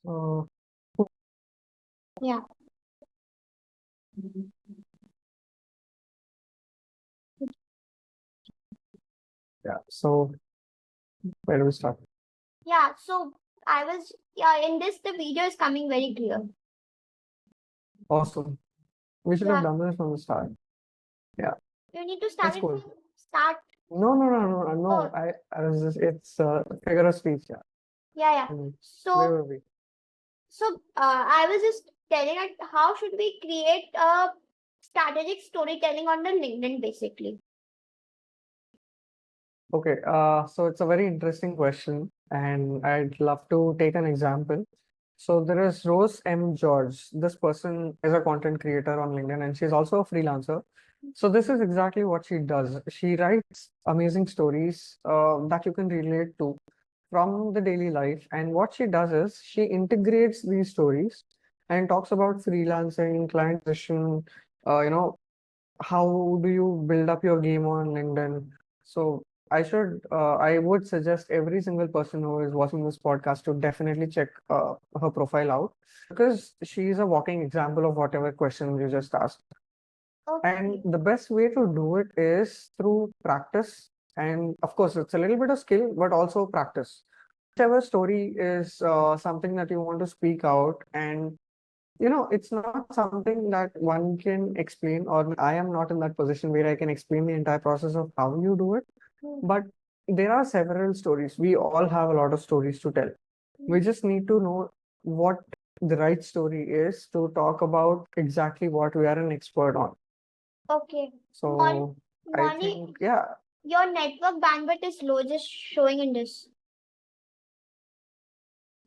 Uh, Yeah. yeah. So where do we start? Yeah. So I was, yeah, in this, the video is coming very clear. Awesome. We should have Yeah. done this from the start. Yeah, You need to start it's it cool. from start. No. Oh, I was just, it's figure of speech. Yeah. yeah, yeah. Mm. Where So, were we? I was just telling that how should we create a strategic storytelling on the LinkedIn basically. Okay. So it's a very interesting question, and I'd love to take an example. So there is Rose M. George. This person is a content creator on LinkedIn, and she's also a freelancer. So this is exactly what she does. She writes amazing stories that you can relate to from the daily life. And what she does is she integrates these stories and talks about freelancing, client acquisition, you know, how do you build up your game on LinkedIn? So I would suggest every single person who is watching this podcast to definitely check her profile out because she is a walking example of whatever question you just asked. And Okay. the best way to do it is through practice. And of course, it's a little bit of skill, but also practice. Whichever story is something that you want to speak out, and it's not something that one can explain, or I am not in that position where I can explain the entire process of how you do it. Hmm. But there are several stories. We all have a lot of stories to tell. We just need to know what the right story is to talk about exactly what we are an expert on. Okay. So I Money, think, yeah, your network bandwidth is low, just showing in this.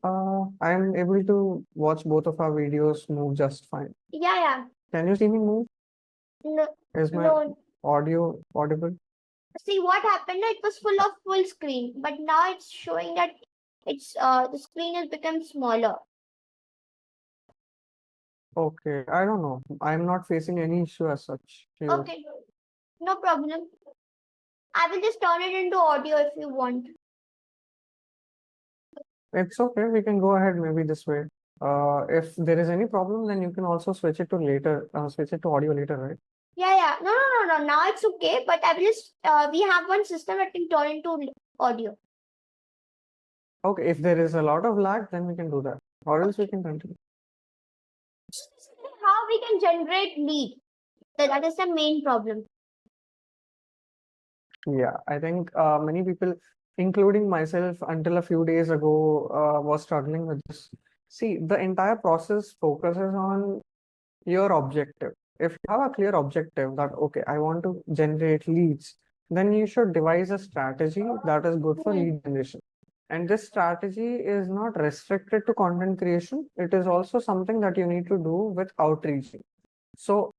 I'm able to watch both of our videos move just fine. Yeah, yeah. Can you see me move? No, Is my no. audio audible? See what happened? It was full of full screen, but now it's showing that it's the screen has become smaller. Okay, I don't know. I'm not facing any issue as such here. Okay, no problem. I will just turn it into audio if you want. It's okay. We can go ahead maybe this way. If there is any problem, then you can also switch it to audio later, right? Yeah, yeah. No, no, no, no. Now it's okay, but I will just we have one system that can turn into audio. Okay, if there is a lot of lag, then we can do that. Or else we Okay. can continue. How we can generate lead? That is the main problem. Yeah, I think many people, including myself, until a few days ago, was struggling with this. See, the entire process focuses on your objective. If you have a clear objective that, okay, I want to generate leads, then you should devise a strategy that is good for Hmm. lead generation. And this strategy is not restricted to content creation. It is also something that you need to do with outreaching. So,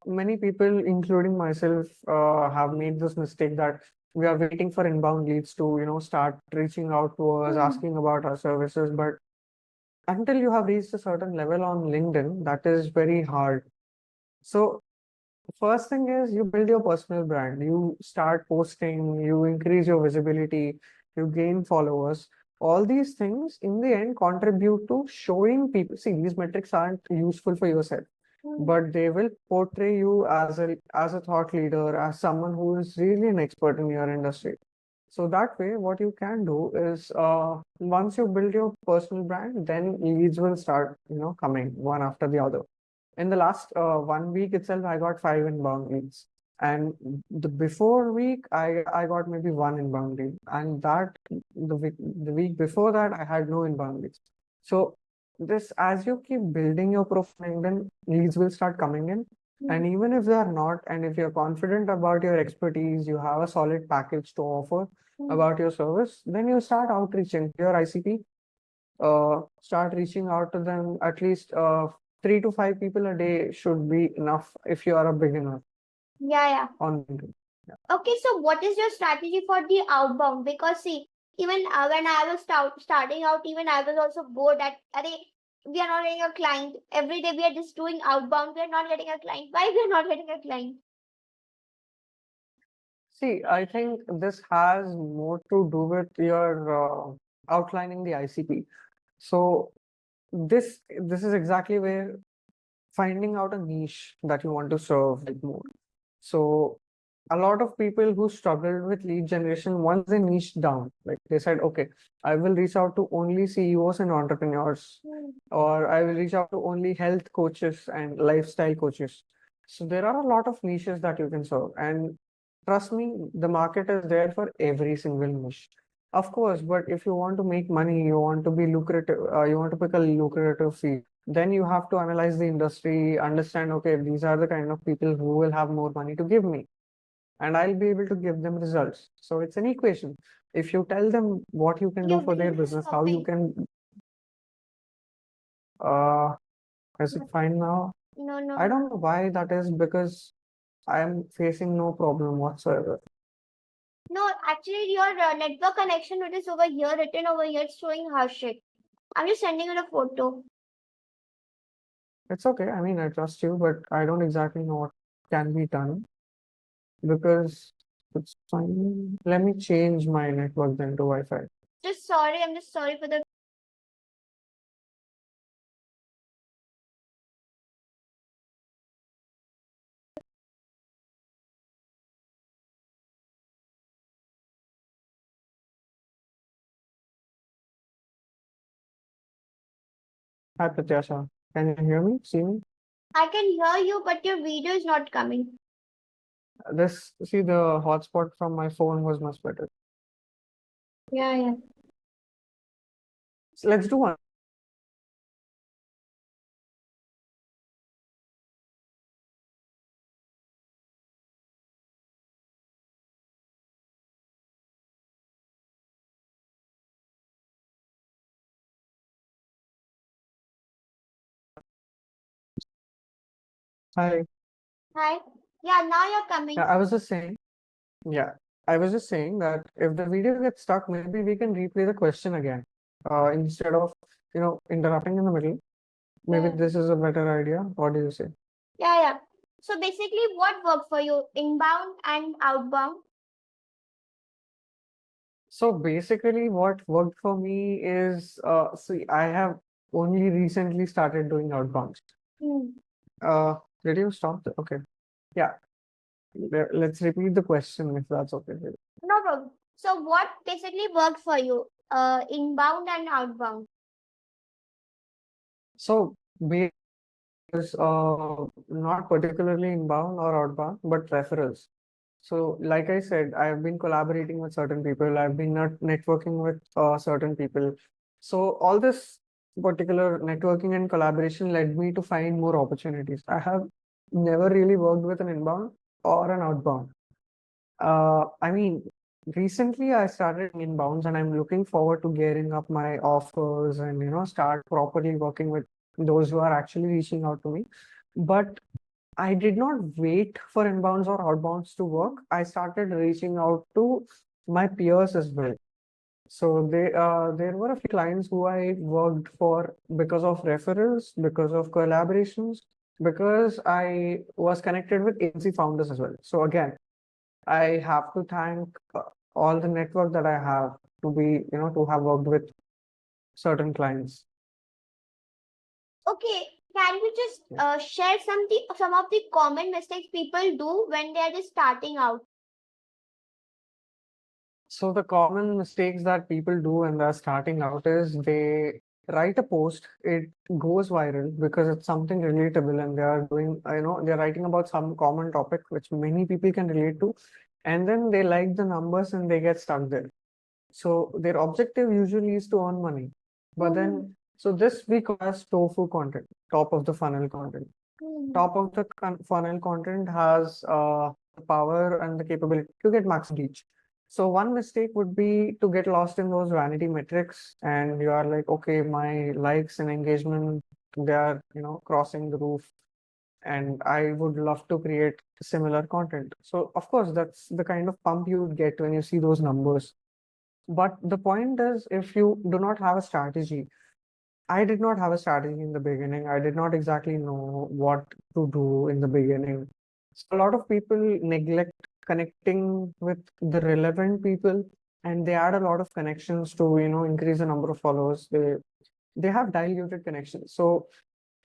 many people, including myself, have made this mistake that we are waiting for inbound leads to, start reaching out to us, Hmm. asking about our services. But until you have reached a certain level on LinkedIn, that is very hard. So first thing is you build your personal brand. You start posting, you increase your visibility, you gain followers. All these things in the end contribute to showing people. See, these metrics aren't useful for yourself, Hmm. but they will portray you as a thought leader, as someone who is really an expert in your industry. So that way, what you can do is once you build your personal brand, then leads will start, coming one after the other. In the last 1 week itself, I got 5 inbound leads, and the before week, I got maybe one inbound lead, and the week before that, I had no inbound leads. So this, as you keep building your profile, then leads will start coming in. Hmm. And even if they are not, and if you're confident about your expertise, you have a solid package to offer Hmm. about your service, then you start outreaching your ICP, start reaching out to them. At least 3 to 5 people a day should be enough if you are a beginner Yeah, yeah. on LinkedIn. Yeah. Okay, so what is your strategy for the outbound? Because see, even when I was starting out, even I was also bored at, Arey, we are not getting a client. Every day we are just doing outbound. We are not getting a client. Why we are not getting a client? See, I think this has more to do with your outlining the ICP. So this is exactly where finding out a niche that you want to serve like more. So a lot of people who struggled with lead generation, once they niched down, like they said, okay, I will reach out to only CEOs and entrepreneurs, Hmm. or I will reach out to only health coaches and lifestyle coaches. So there are a lot of niches that you can serve. And trust me, the market is there for every single niche. Of course, but if you want to make money, you want to be lucrative, you want to pick a lucrative field, then you have to analyze the industry, understand, okay, these are the kind of people who will have more money to give me, and I'll be able to give them results. So it's an equation. If you tell them what you can do Your for their video is business, how you stopping. can, uh, is it fine now? No, I no. don't know why that is, because I am facing no problem whatsoever. No, actually, your network connection, it is over here, written over here, it's showing Harshit. I'm just sending you the photo. It's okay. I mean, I trust you, but I don't exactly know what can be done because it's fine. Let me change my network then to Wi-Fi. I'm just sorry for the. Hi, Pratyasha. Can you hear me? See me? I can hear you, but your video is not coming. See, the hotspot from my phone was much better. Yeah, yeah. So let's do one. Hi. Hi. Yeah, now you're coming. Yeah, yeah, I was just saying that if the video gets stuck, maybe we can replay the question again. Instead of, interrupting in the middle. Maybe Yeah, this is a better idea. What do you say? yeah, yeah. So basically, what worked for you? Inbound and outbound? So basically, what worked for me is, see, I have only recently started doing outbound. Hmm. Uh, did you stop? Okay. Yeah. Let's repeat the question if that's okay with you. No problem. So what basically worked for you? Inbound and outbound. So, is not particularly inbound or outbound, but referrals. So, like I said, I've been collaborating with certain people, I've been not networking with certain people. So, all this particular networking and collaboration led me to find more opportunities. I have never really worked with an inbound or an outbound. I mean, recently I started inbounds and I'm looking forward to gearing up my offers and, start properly working with those who are actually reaching out to me. But I did not wait for inbounds or outbounds to work. I started reaching out to my peers as well. So there were a few clients who I worked for because of referrals, because of collaborations, because I was connected with agency founders as well. So again, I have to thank all the network that I have to be, to have worked with certain clients. Okay, can you just Yeah. share some of the common mistakes people do when they are just starting out? So the common mistakes that people do when they're starting out is they write a post, it goes viral because it's something relatable and they are doing, they're writing about some common topic which many people can relate to, and then they like the numbers and they get stuck there. So their objective usually is to earn money. But Hmm. then, so this we call as tofu content, top of the funnel content. Hmm. Top of the funnel content has the power and the capability to get max reach. So one mistake would be to get lost in those vanity metrics, and you are like, okay, my likes and engagement, they are, crossing the roof, and I would love to create similar content. So of course, that's the kind of pump you would get when you see those numbers. But the point is, if you do not have a strategy, I did not have a strategy in the beginning. I did not exactly know what to do in the beginning. So a lot of people neglect connecting with the relevant people, and they add a lot of connections to, increase the number of followers. They they have diluted connections. So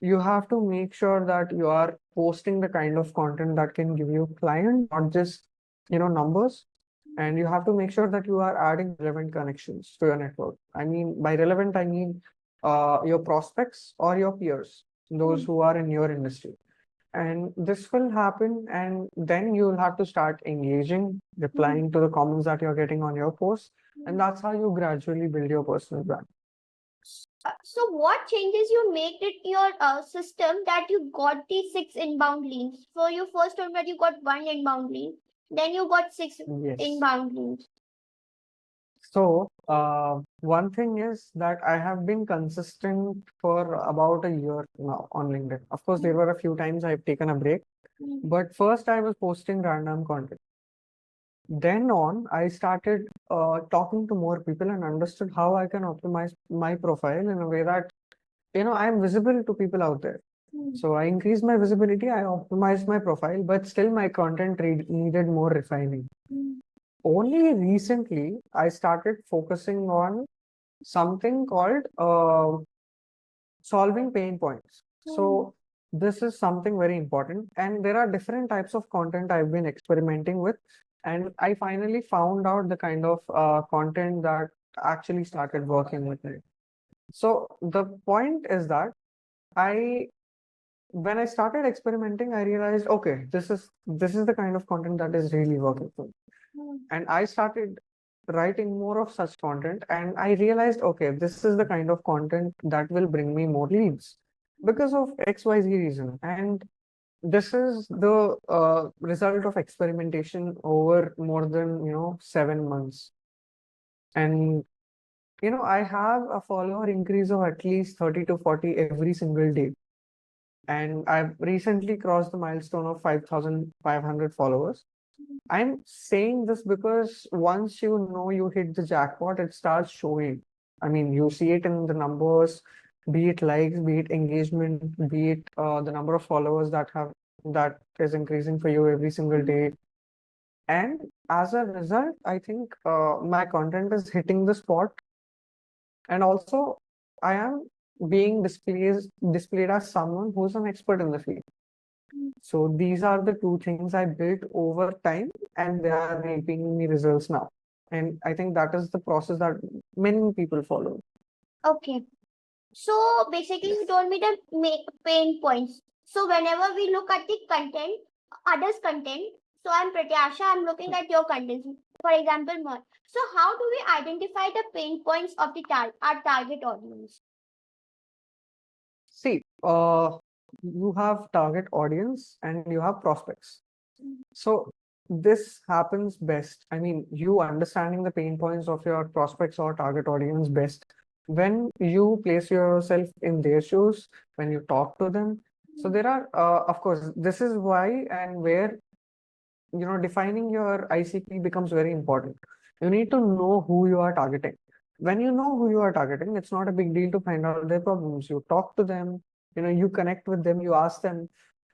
you have to make sure that you are posting the kind of content that can give you client, not just, numbers. And you have to make sure that you are adding relevant connections to your network. I mean, by relevant, I mean your prospects or your peers, those who are in your industry. And this will happen, and then you'll have to start engaging, replying to the comments that you're getting on your posts. And that's how you gradually build your personal brand. So what changes you made it your system that you got the 6 inbound leads? So you first told me that you got 1 inbound lead, then you got 6 Yes. inbound leads. So, one thing is that I have been consistent for about a year now on LinkedIn. Of course, there were a few times I've taken a break, but first I was posting random content. Then on, I started talking to more people and understood how I can optimize my profile in a way that, I'm visible to people out there. So I increased my visibility, I optimized my profile, but still my content needed more refining. Only recently, I started focusing on something called solving pain points. So this is something very important, and there are different types of content I've been experimenting with, and I finally found out the kind of content that actually started working with me. So the point is that when I started experimenting, I realized, okay, this is the kind of content that is really working for me. And I started writing more of such content, and I realized, okay, this is the kind of content that will bring me more leads because of XYZ reason. And this is the result of experimentation over more than 7 months. And I have a follower increase of at least 30 to 40 every single day. And I've recently crossed the milestone of 5,500 followers. I'm saying this because once you hit the jackpot, it starts showing. I mean, you see it in the numbers, be it likes, be it engagement, be it the number of followers that is increasing for you every single day. And as a result, I think my content is hitting the spot. And also, I am being displayed as someone who's an expert in the field. So these are the two things I built over time, and they are reaping me results now. And I think that is the process that many people follow. Okay. So basically, you told me the pain points. So whenever we look at the content, others' content, so I'm Pratyasha, I'm looking at your content. For example, more. So how do we identify the pain points of our target audience? See, you have target audience and you have prospects. So this happens best. I mean, you understanding the pain points of your prospects or target audience best when you place yourself in their shoes, when you talk to them. So there are, of course, this is why and where, defining your ICP becomes very important. You need to know who you are targeting. When you know who you are targeting, it's not a big deal to find out their problems. You talk to them, you connect with them, you ask them,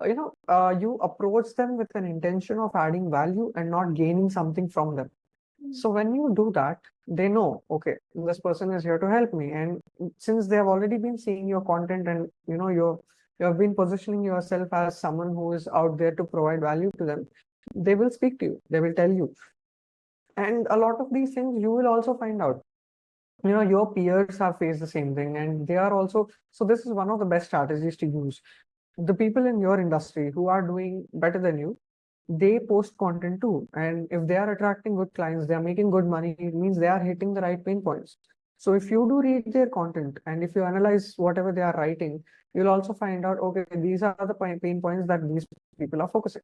you approach them with an intention of adding value and not gaining something from them. So when you do that, they know, okay, this person is here to help me. And since they have already been seeing your content and you have been positioning yourself as someone who is out there to provide value to them, they will speak to you, they will tell you. And a lot of these things you will also find out. Your peers have faced the same thing, and they are also, so this is one of the best strategies to use. The people in your industry who are doing better than you, they post content too. And if they are attracting good clients, they are making good money, it means they are hitting the right pain points. So if you do read their content and if you analyze whatever they are writing, you'll also find out, okay, these are the pain points that these people are focusing.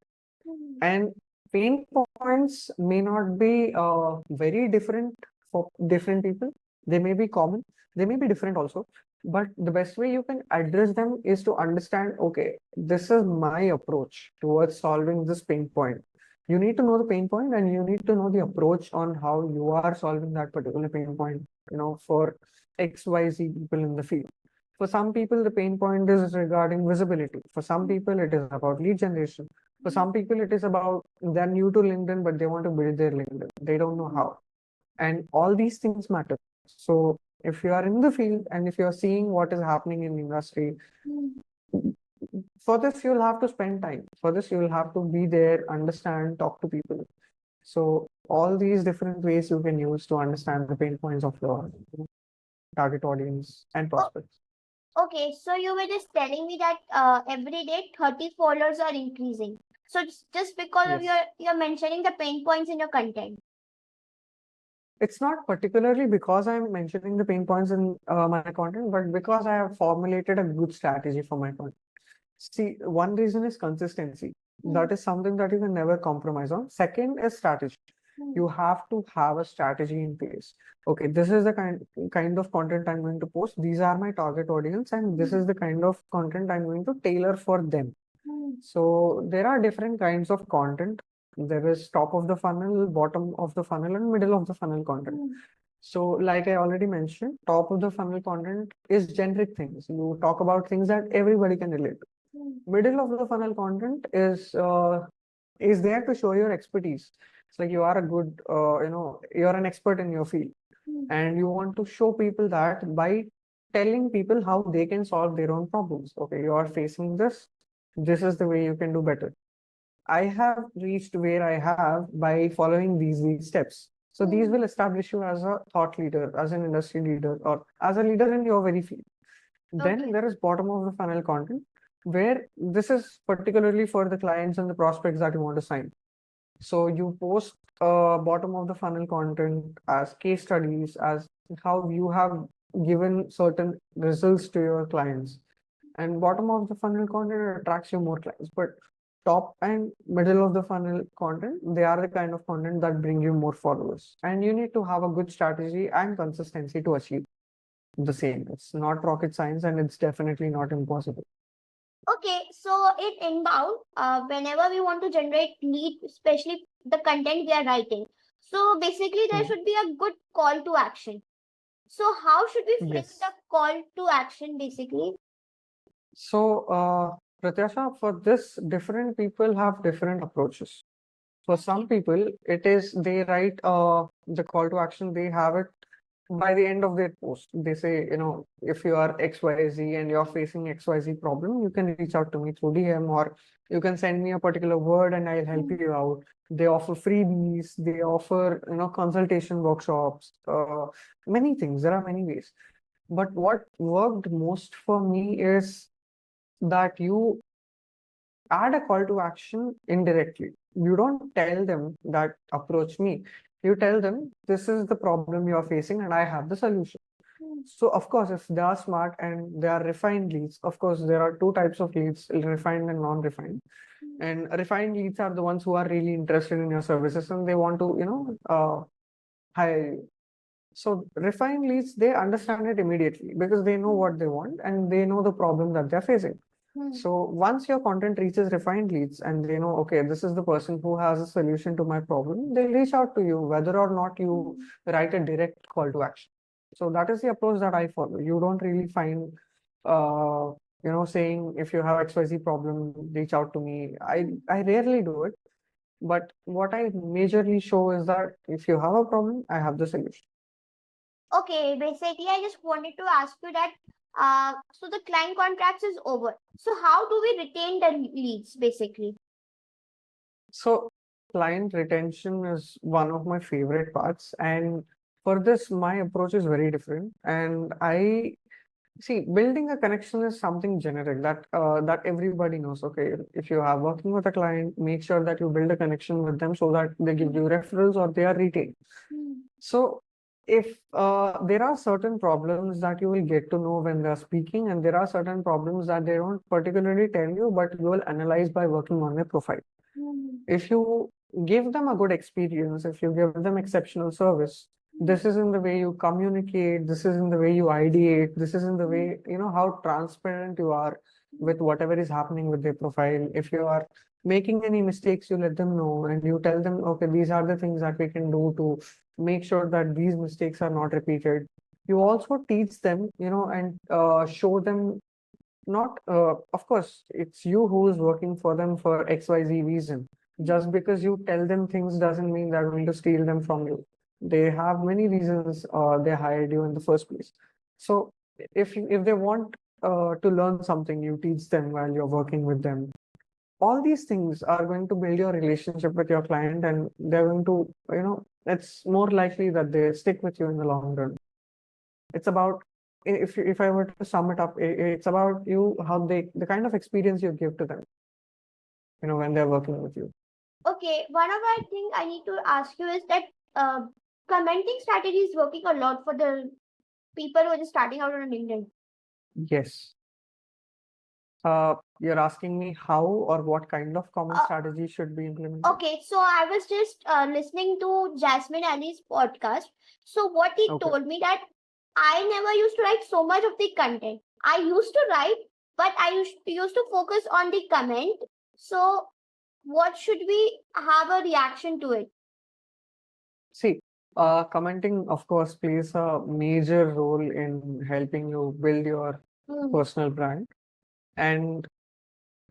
And pain points may not be very different for different people. They may be common, they may be different also. But the best way you can address them is to understand, okay, this is my approach towards solving this pain point. You need to know the pain point and you need to know the approach on how you are solving that particular pain point, for XYZ people in the field. For some people, the pain point is regarding visibility. For some people, it is about lead generation. For some people, it is about they're new to LinkedIn, but they want to build their LinkedIn. They don't know how. And all these things matter. So If you are in the field and if you're seeing what is happening in industry, for this you'll have to spend time. For this you'll have to be there, understand, talk to people. So all these different ways you can use to understand the pain points of your target audience and Oh, prospects. okay, so you were just telling me that every day 30 followers are increasing. So it's just because of Yes. you're mentioning the pain points in your content. It's not particularly because I'm mentioning the pain points in my content, but because I have formulated a good strategy for my content. See, one reason is consistency. That is something that you can never compromise on. Second is strategy. You have to have a strategy in place. Okay, this is the kind of content I'm going to post. These are my target audience, and this is the kind of content I'm going to tailor for them. So there are different kinds of content. There is top of the funnel, bottom of the funnel, and middle of the funnel content. So, like I already mentioned, top of the funnel content is generic things. You talk about things that everybody can relate to. Middle of the funnel content is there to show your expertise. It's like you are a good, you're an expert in your field, and you want to show people that by telling people how they can solve their own problems. Okay, you are facing this. This is the way you can do better. I have reached where I have by following these steps. So these will establish you as a thought leader, as an industry leader, or as a leader in your very field. Then Okay. there is bottom of the funnel content, where this is particularly for the clients and the prospects that you want to sign. So you post bottom of the funnel content as case studies, as how you have given certain results to your clients. And bottom of the funnel content attracts you more clients. But top and middle of the funnel content, they are the kind of content that bring you more followers. And you need to have a good strategy and consistency to achieve the same. It's not rocket science, and it's definitely not impossible. Okay, so in inbound, whenever we want to generate lead, especially the content we are writing, so basically there Hmm. should be a good call to action. So how should we frame Yes. the call to action basically? So, Pratyasha, for this, different people have different approaches. For some people, it is they write the call to action, they have it by the end of their post. They say, if you are XYZ and you're facing XYZ problem, you can reach out to me through DM, or you can send me a particular word and I'll help you out. They offer freebies, they offer, consultation workshops, many things. There are many ways. But what worked most for me is that you add a call to action indirectly. You don't tell them that approach me. You tell them this is the problem you are facing and I have the solution. So of course, if they are smart and they are refined leads, of course, there are two types of leads, refined and non-refined. And refined leads are the ones who are really interested in your services and they want to, hire you. So refined leads, they understand it immediately because they know what they want and they know the problem that they're facing. So once your content reaches refined leads and they know, okay, this is the person who has a solution to my problem, they'll reach out to you, whether or not you write a direct call to action. So that is the approach that I follow. You don't really find, saying if you have XYZ problem, reach out to me. I rarely do it, but what I majorly show is that if you have a problem, I have the solution. Okay, basically I just wanted to ask you that so the client contracts is over. So how do we retain the leads basically? So client retention is one of my favorite parts. And for this, my approach is very different. And I see building a connection is something generic that everybody knows. Okay, if you are working with a client, make sure that you build a connection with them so that they give you referrals or they are retained. So if there are certain problems that you will get to know when they're speaking, and there are certain problems that they don't particularly tell you, but you will analyze by working on their profile. If you give them a good experience, if you give them exceptional service, this is in the way you communicate, this is in the way you ideate, this is in the way, how transparent you are with whatever is happening with their profile. If you are making any mistakes, you let them know and you tell them, okay, these are the things that we can do to make sure that these mistakes are not repeated. You also teach them, and show them not, of course, it's you who is working for them for XYZ reason. Just because you tell them things doesn't mean they're going to steal them from you. They have many reasons they hired you in the first place. So if they want to learn something, you teach them while you're working with them. All these things are going to build your relationship with your client, and they're going to, it's more likely that they stick with you in the long run. It's about, if I were to sum it up, it's about you, how the kind of experience you give to them, when they're working with you. Okay, one of the thing I need to ask you is that commenting strategy is working a lot for the people who are just starting out on LinkedIn. Yes. You're asking me how or what kind of comment Uh, strategy should be implemented? Okay, so I was just listening to Jasmine Ali's podcast. So what he Okay. told me that I never used to write so much of the content. I used to write, but I used to focus on the comment. So what should we have a reaction to it? See, commenting, of course, plays a major role in helping you build your personal brand. And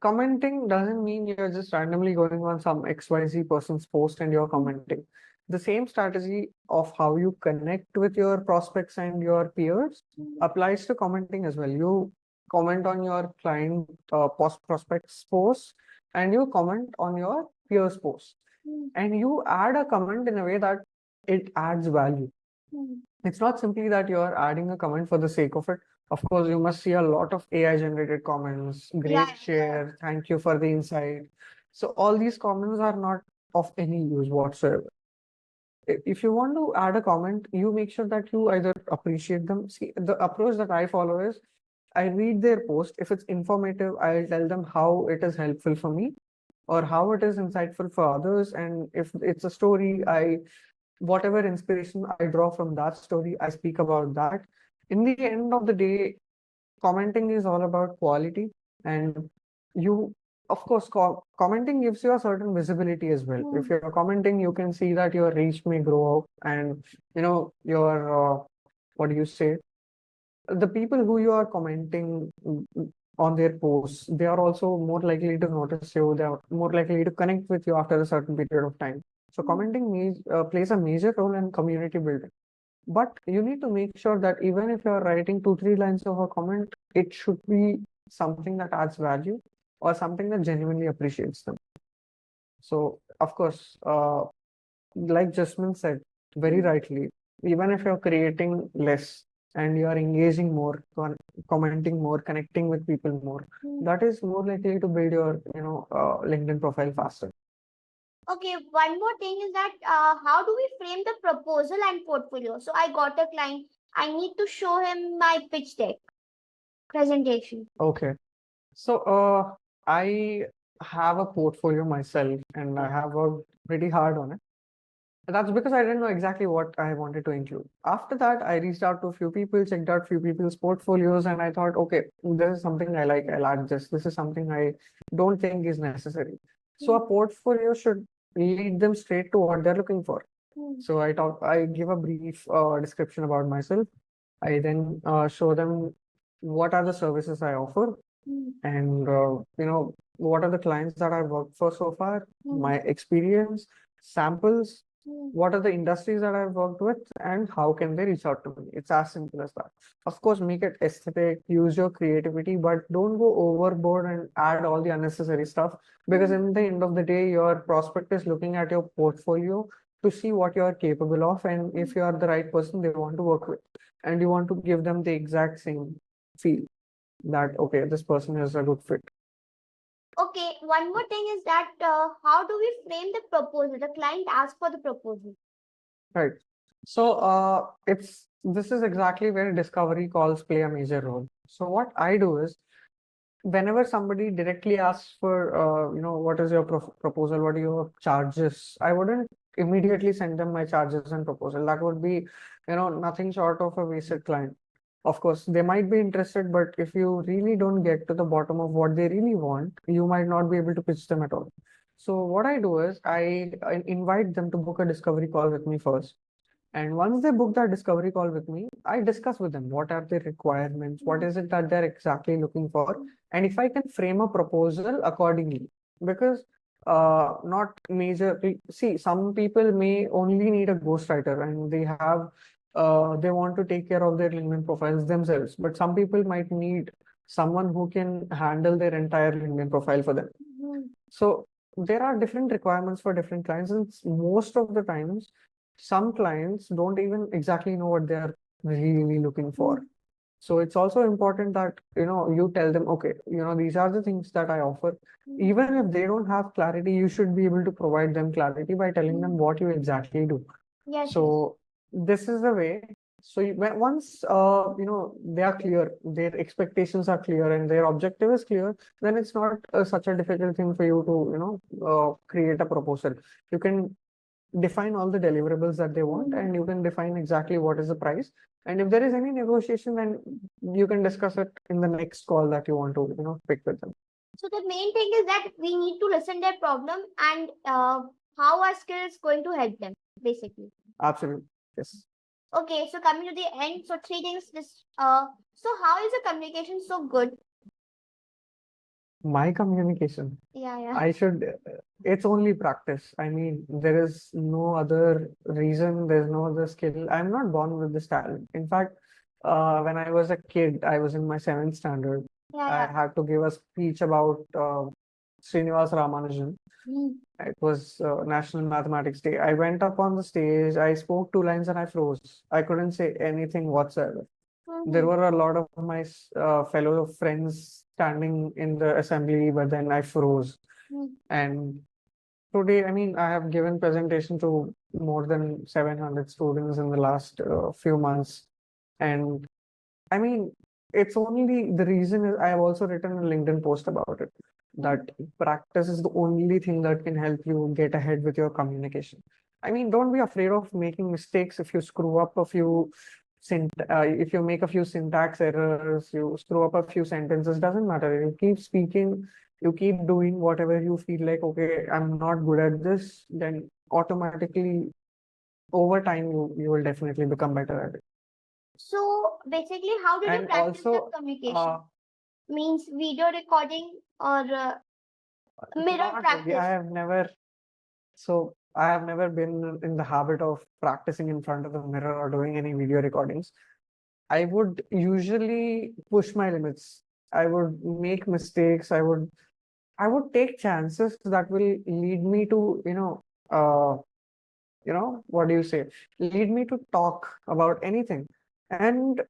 commenting doesn't mean you're just randomly going on some XYZ person's post and you're commenting. The same strategy of how you connect with your prospects and your peers applies to commenting as well. You comment on your client prospects posts, and you comment on your peers posts, and you add a comment in a way that it adds value. It's not simply that you're adding a comment for the sake of it. Of course, you must see a lot of AI generated comments, Yeah, great share, thank you for the insight. So all these comments are not of any use whatsoever. If you want to add a comment, you make sure that you either appreciate them. See, the approach that I follow is I read their post. If it's informative, I'll tell them how it is helpful for me or how it is insightful for others. And if it's a story, whatever inspiration I draw from that story, I speak about that. In the end of the day, commenting is all about quality, and you, of course, commenting gives you a certain visibility as well. If you're commenting, you can see that your reach may grow up, and your what do you say? The people who you are commenting on their posts, they are also more likely to notice you. They are more likely to connect with you after a certain period of time. So commenting plays a major role in community building. But you need to make sure that even if you're writing 2, 3 lines of a comment, it should be something that adds value or something that genuinely appreciates them. So, of course, like Jasmine said very rightly, even if you're creating less and you are engaging more, commenting more, connecting with people more, that is more likely to build your, LinkedIn profile faster. Okay, one more thing is that how do we frame the proposal and portfolio? So I got a client, I need to show him my pitch deck presentation. Okay. So, I have a portfolio myself and I have worked pretty hard on it. That's because I didn't know exactly what I wanted to include. After that, I reached out to a few people, checked out a few people's portfolios, and I thought, okay, this is something I like. I'll add this. This is something I don't think is necessary. So a portfolio should lead them straight to what they're looking for. So I give a brief description about myself. I then show them what are the services I offer, and what are the clients that I've worked for so far, my experience, samples, what are the industries that I've worked with, and how can they reach out to me. It's as simple as that. Of course, make it aesthetic, use your creativity, but don't go overboard and add all the unnecessary stuff, because in the end of the day, your prospect is looking at your portfolio to see what you are capable of, and if you are the right person they want to work with, and you want to give them the exact same feel that, okay, this person is a good fit. Okay, one more thing is that how do we frame the proposal? The client asks for the proposal. Right. So this is exactly where discovery calls play a major role. So what I do is, whenever somebody directly asks for what is your proposal, what are your charges, I wouldn't immediately send them my charges and proposal. That would be nothing short of a wasted client. Of course, they might be interested, but if you really don't get to the bottom of what they really want, you might not be able to pitch them at all. So what I do is I invite them to book a discovery call with me first. And once they book that discovery call with me, I discuss with them what are their requirements, what is it that they're exactly looking for, and if I can frame a proposal accordingly. Because not major. See, some people may only need a ghostwriter and they want to take care of their LinkedIn profiles themselves. But some people might need someone who can handle their entire LinkedIn profile for them. Mhm. So there are different requirements for different clients, and most of the times, some clients don't even exactly know what they are really looking for. Mhm. So it's also important that you tell them, okay, these are the things that I offer. Mhm. Even if they don't have clarity, you should be able to provide them clarity by telling them what you exactly do. Yes, yes. So this is the way. So once they are clear, their expectations are clear, and their objective is clear, then it's not such a difficult thing for you to create a proposal. You can define all the deliverables that they want, Mhm. and you can define exactly what is the price. And if there is any negotiation, then you can discuss it in the next call that you want to pick with them. So the main thing is that we need to listen their problem and how our skill is going to help them, basically. Absolutely. Yes. Okay, so coming to the end, so three things. So how is the communication so good? My communication, Yeah. I should, it's only practice. I mean, there is no other reason, there's no other skill. I'm not born with this talent. In fact, when I was a kid, I was in my seventh standard. I Yeah. had to give a speech about Srinivas Ramanujan. Mm. It was National Mathematics Day. I went up on the stage, I spoke two lines and I froze. I couldn't say anything whatsoever. There Mhm. were a lot of my fellow friends standing in the assembly, but then I froze. Mm. And today, I mean, I have given presentation to more than 700 students in the last few months. And I mean, it's only the reason is I have also written a LinkedIn post about it, that practice is the only thing that can help you get ahead with your communication. I mean, don't be afraid of making mistakes. If you screw up a few if you make a few syntax errors, you screw up a few sentences, doesn't matter. You keep speaking, you keep doing whatever you feel like, okay, I'm not good at this, then automatically over time you will definitely become better at it. So basically, how did you And practice the also, communication? Means video recording or mirror not really. practice? I have never been in the habit of practicing in front of the mirror or doing any video recordings. I would usually push my limits. I would make mistakes. I would take chances that will lead me to, what do you say? Lead me to talk about anything. And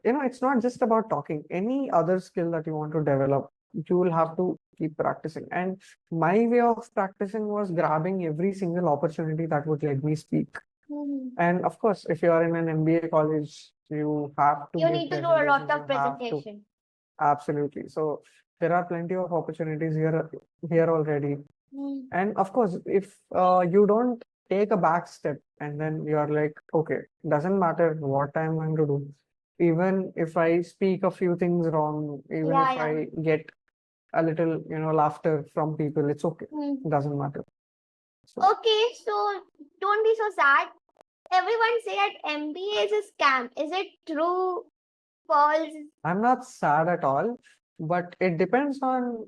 it's not just about talking. Any other skill that you want to develop, you will have to keep practicing. And my way of practicing was grabbing every single opportunity that would let me speak. Mhm. And of course, if you are in an MBA college, you have to You give need to do a lot presentations, of you have to. presentation. Absolutely. So there are plenty of opportunities here already. Mm. And of course, if you don't take a back step and then you are like, okay, doesn't matter what I'm going to do. Even if I speak a few things wrong, even Yeah, if yeah. I get a little, laughter from people, it's okay. Mm. Doesn't matter. So Okay, so don't be so sad. Everyone say that MBA is a scam. Is it true, false? I'm not sad at all, but it depends on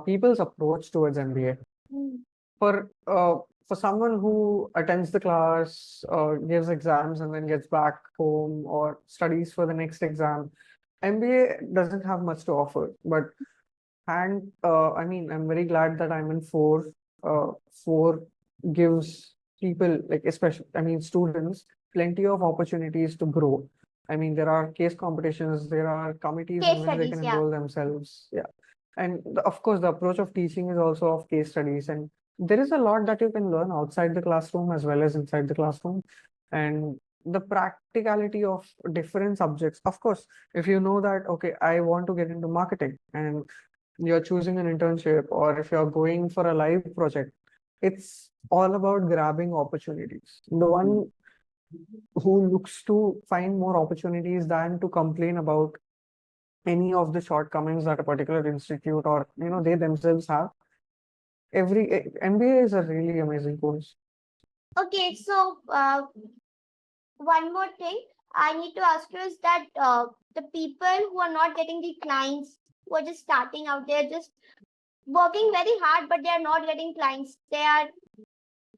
people's approach towards MBA. Mm. For someone who attends the class, gives exams, and then gets back home or studies for the next exam, MBA doesn't have much to offer. But I mean, I'm very glad that I'm in four. Four gives people, like, especially, I mean, students, plenty of opportunities to grow. I mean, there are case competitions, there are committees in Case which they studies, can yeah. enroll themselves. Yeah. And of course, the approach of teaching is also of case studies. And there is a lot that you can learn outside the classroom as well as inside the classroom. And the practicality of different subjects. Of course, if you know that, okay, I want to get into marketing and you're choosing an internship, or if you're going for a live project, it's all about grabbing opportunities. The one who looks to find more opportunities than to complain about any of the shortcomings that a particular institute or they themselves have. MBA is a really amazing course. Okay, so one more thing I need to ask you is that the people who are not getting the clients, who are just starting out there, just working very hard, but they are not getting clients. They are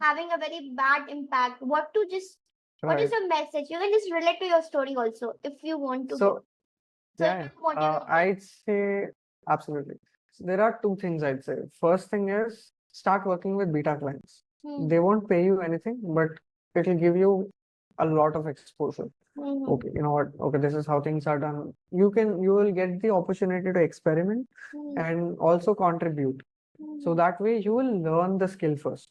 having a very bad impact. What is Right. the message? You can just relate to your story also if you want to. So So yeah, if you want to. I'd say absolutely. So there are two things I'd say. First thing is start working with beta clients. They won't pay you anything, but it'll give you a lot of exposure. Okay, you know what? Okay, this is how things are done. You will get the opportunity to experiment and also contribute. So that way you will learn the skill first.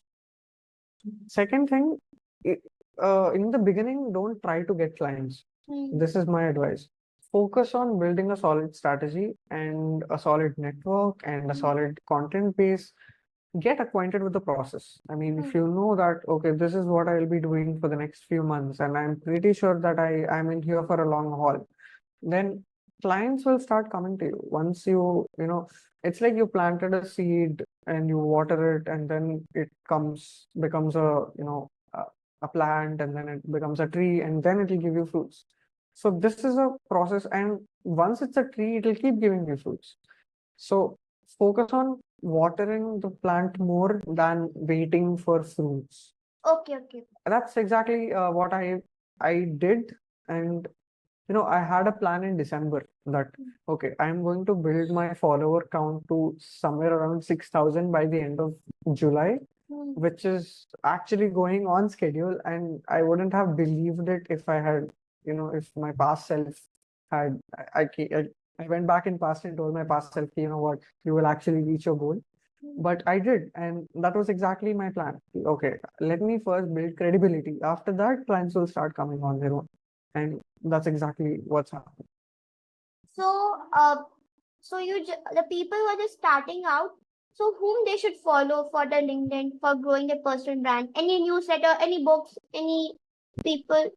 Second thing, in the beginning, don't try to get clients. This is my advice. Focus on building a solid strategy and a solid network and a solid content base. Get acquainted with the process. I mean, if you know that, okay, this is what I'll be doing for the next few months, and I'm pretty sure that I'm in here for a long haul, then clients will start coming to you. Once it's like you planted a seed and you water it, and then it becomes a plant, and then it becomes a tree, and then it'll give you fruits. So this is a process, and once it's a tree, it'll keep giving you fruits. So focus on watering the plant more than waiting for fruits. Okay, okay. That's exactly what I did, and I had a plan in December that, okay, I'm going to build my follower count to somewhere around 6,000 by the end of July, which is actually going on schedule. And I wouldn't have believed it if I had, if my past self had, I went back in past and told my past self, you know what, you will actually reach your goal. But I did, and that was exactly my plan. Okay, let me first build credibility. After that, clients will start coming on their own. And that's exactly what's happening. So, the people who are just starting out, so whom they should follow for the LinkedIn for growing their personal brand? Any newsletter, any books, any people?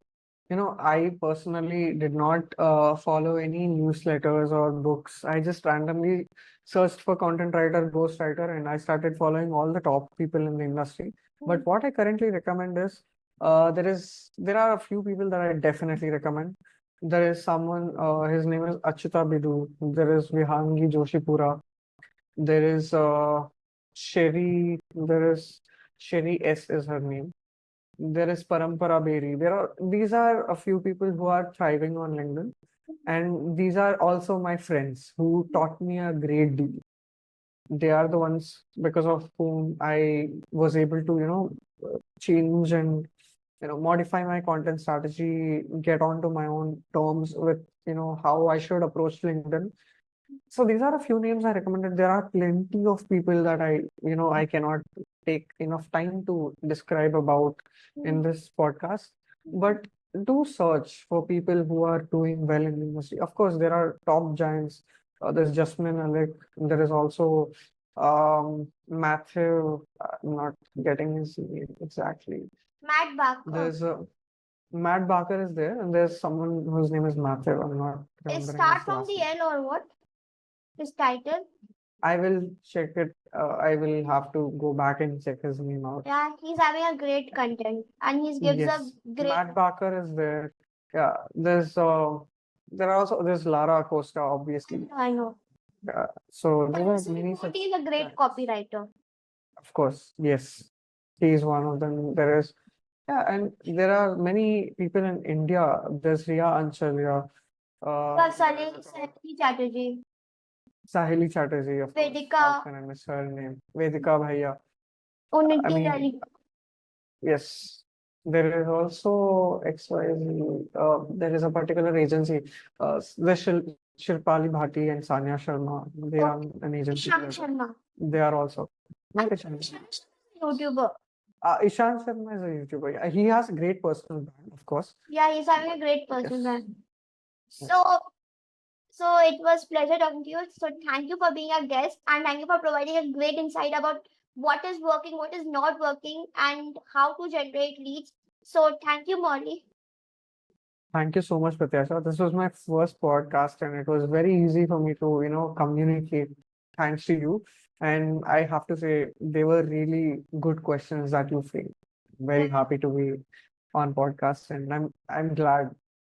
I personally did not follow any newsletters or books. I just randomly searched for content writer, ghostwriter, and I started following all the top people in the industry. But what I currently recommend is there are a few people that I definitely recommend. There is someone, his name is Achyuta Bidu. There is Vihangi Joshipura. There is there is Sherry S is her name. There is Parampara Beri. These are a few people who are thriving on LinkedIn. And these are also my friends who taught me a great deal. They are the ones because of whom I was able to, change and, modify my content strategy, get onto my own terms with, how I should approach LinkedIn. So these are a few names I recommended. There are plenty of people that I cannot take enough time to describe about in this podcast. But do search for people who are doing well in the industry. Of course, there are top giants. There's Jasmine Alec. There is also Matthew. I'm not getting his name exactly. Matt Barker. There's Matt Barker is there, and there's someone whose name is Matthew. I'm not It remembering start his from last the name. L or what? His title? I will check it. I will have to go back and check his name out. Yeah, he's having a great content and he gives a Yes, great. Matt Barker is there. Yeah, there's Lara Acosta, obviously. I know. So there are But many such. he is a great copywriter. Of course, yes, he is one of them. And there are many people in India. There's Riya Anchalia, Sahili Chatterjee. Sahili Chatterjee, of course. Vedika. How can I miss her name? Vedika Bhaiya. I mean, yes, there is also XYZ. There is a particular agency, Shirpali Bhati and Sanya Sharma. They run an agency. They are also not Ishan. YouTuber. Ishan Sharma is a YouTuber. Yeah, he has a great personal brand, of course. Yeah, he's having a great personal brand. So it was pleasure talking to you. So thank you for being a guest and thank you for providing a great insight about what is working, what is not working, and how to generate leads. So thank you, Molly. Thank you so much, Pratyasha. This was my first podcast, and it was very easy for me to, communicate thanks to you. And I have to say, they were really good questions that you framed. Very happy to be on podcast, and I'm glad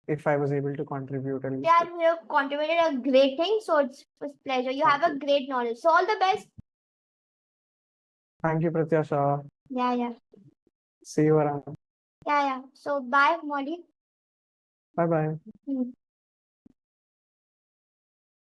if I was able to contribute. Yeah, you have contributed a great thing. So it's pleasure. You have a great knowledge. So all the best. Thank you, Pratyasha. Yeah. See you around. Yeah. So bye, Molly. Bye bye. Hmm.